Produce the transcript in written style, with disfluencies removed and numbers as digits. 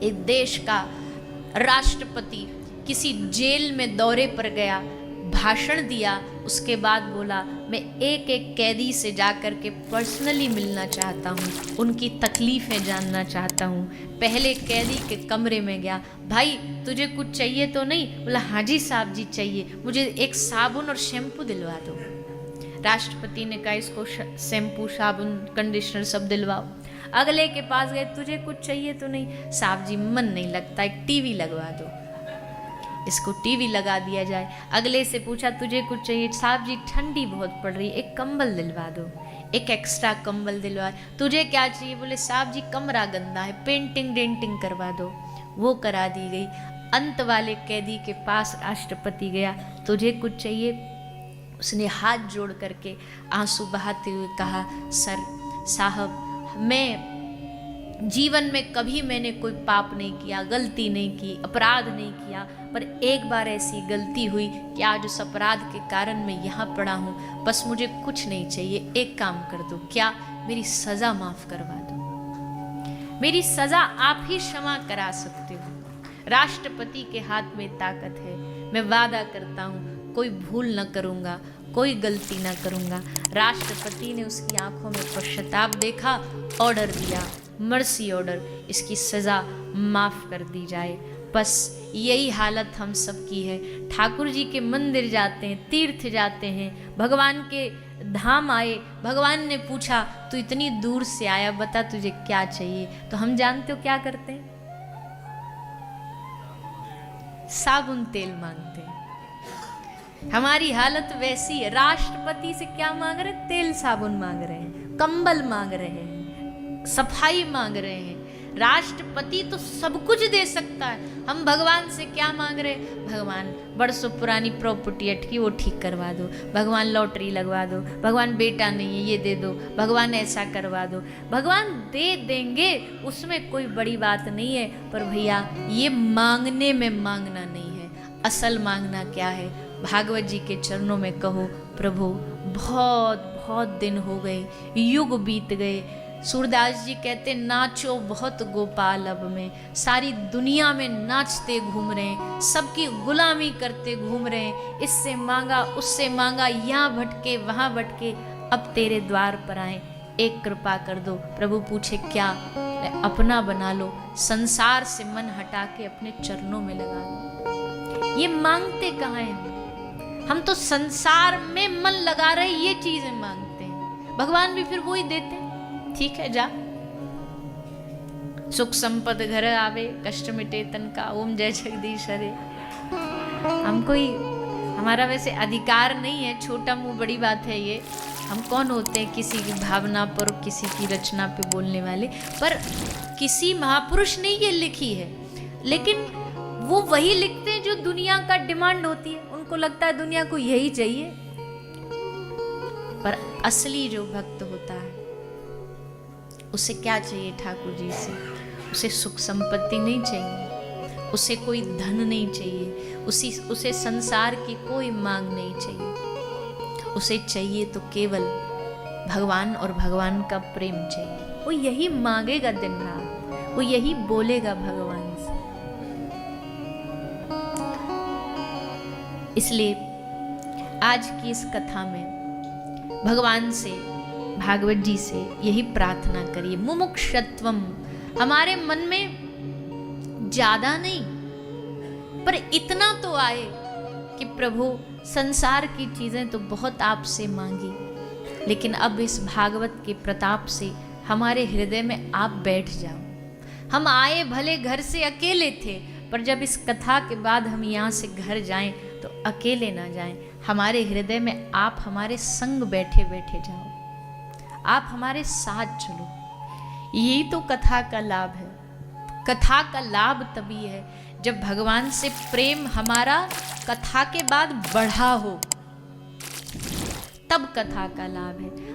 एक देश का राष्ट्रपति किसी जेल में दौरे पर गया, भाषण दिया, उसके बाद बोला मैं एक एक कैदी से जाकर के पर्सनली मिलना चाहता हूँ, उनकी तकलीफ़ें जानना चाहता हूँ। पहले कैदी के कमरे में गया, भाई तुझे कुछ चाहिए तो नहीं? बोला हाँ जी साहब जी चाहिए, मुझे एक साबुन और शैम्पू दिलवा दो। राष्ट्रपति ने कहा इसको शैम्पू, साबुन, कंडीशनर सब दिलवाओ। अगले के पास गए, तुझे कुछ चाहिए तो नहीं? साहब जी मन नहीं लगता, एक टीवी लगवा दो, इसको टीवी लगा दिया जाए। अगले से पूछा तुझे कुछ चाहिए? साहब जी ठंडी बहुत पड़ रही है, एक कंबल दिलवा दो, एक एक्स्ट्रा कंबल दिलवा। तुझे क्या चाहिए? बोले साहब जी कमरा गंदा है, पेंटिंग डेंटिंग करवा दो, वो करा दी गई। अंत वाले कैदी के पास राष्ट्रपति गया, तुझे कुछ चाहिए? उसने हाथ जोड़ करके आंसू बहाते हुए कहा, सर साहब मैं जीवन में कभी मैंने कोई पाप नहीं किया, गलती नहीं की, अपराध नहीं किया, पर एक बार ऐसी गलती हुई कि आज उस अपराध के कारण मैं यहाँ पड़ा हूँ। बस मुझे कुछ नहीं चाहिए, एक काम कर दो। क्या? मेरी सज़ा माफ़ करवा दो। मेरी सज़ा आप ही क्षमा करा सकते हो। राष्ट्रपति के हाथ में ताकत है। मैं वादा करता हूँ कोई भूल न करूँगा, कोई गलती न करूँगा। राष्ट्रपति ने उसकी आंखों में पश्चाताप देखा, ऑर्डर दिया, मर्सी ऑर्डर, इसकी सज़ा माफ़ कर दी जाए। बस यही हालत हम सब की है। ठाकुर जी के मंदिर जाते हैं, तीर्थ जाते हैं, भगवान के धाम आए, भगवान ने पूछा तू इतनी दूर से आया, बता तुझे क्या चाहिए? तो हम जानते हो क्या करते हैं? साबुन तेल मांगते हैं। हमारी हालत वैसी है। राष्ट्रपति से क्या मांग रहे? तेल साबुन मांग रहे हैं, कंबल मांग रहे हैं, सफाई मांग रहे हैं। राष्ट्रपति तो सब कुछ दे सकता है, हम भगवान से क्या मांग रहे? भगवान बरसों पुरानी प्रॉपर्टी अटकी, वो ठीक करवा दो। भगवान लॉटरी लगवा दो। भगवान बेटा नहीं है, ये दे दो। भगवान ऐसा करवा दो। भगवान दे देंगे, उसमें कोई बड़ी बात नहीं है, पर भैया ये मांगने में मांगना नहीं है। असल मांगना क्या है? भागवत जी के चरणों में कहो, प्रभु बहुत बहुत दिन हो गए, युग बीत गए। सूरदास जी कहते नाचो बहुत गोपाल अब में, सारी दुनिया में नाचते घूम रहे हैं, सबकी गुलामी करते घूम रहे हैं, इससे मांगा उससे मांगा, यहाँ भटके वहाँ भटके, अब तेरे द्वार पर आए, एक कृपा कर दो। प्रभु पूछे क्या? अपना बना लो, संसार से मन हटा के अपने चरणों में लगा लो। ये मांगते कहाँ हैं? हम तो संसार में मन लगा रहे, ये चीजें मांगते हैं। भगवान भी फिर वो ही देते हैं। ठीक है, जा सुख संपद घर आवे, कष्ट मिटे तन का, ओम जय जगदीश हरे। हम कोई, हमारा वैसे अधिकार नहीं है, छोटा मुंह बड़ी बात है ये। हम कौन होते हैं किसी की भावना पर, किसी की रचना पे बोलने वाले? पर किसी महापुरुष ने ये लिखी है, लेकिन वो वही लिखते हैं जो दुनिया का डिमांड होती है। उनको लगता है दुनिया को यही चाहिए, पर असली जो भक्त होता है उसे क्या चाहिए? ठाकुर जी से उसे सुख संपत्ति नहीं चाहिए, उसे कोई धन नहीं चाहिए, उसे संसार की कोई मांग नहीं चाहिए। उसे चाहिए तो केवल भगवान और भगवान का प्रेम चाहिए। वो यही मांगेगा दिन रात, वो यही बोलेगा भगवान से। इसलिए आज की इस कथा में भगवान से, भागवत जी से यही प्रार्थना करिए, मुमुक्षत्वम। हमारे मन में ज्यादा नहीं, पर इतना तो आए कि प्रभु संसार की चीजें तो बहुत आपसे मांगी, लेकिन अब इस भागवत के प्रताप से हमारे हृदय में आप बैठ जाओ। हम आए भले घर से अकेले थे, पर जब इस कथा के बाद हम यहाँ से घर जाएं तो अकेले ना जाएं। हमारे हृदय में आप हमारे संग बैठे बैठे जाओ, आप हमारे साथ चलो। यही तो कथा का लाभ है। कथा का लाभ तभी है जब भगवान से प्रेम हमारा कथा के बाद बढ़ा हो, तब कथा का लाभ है।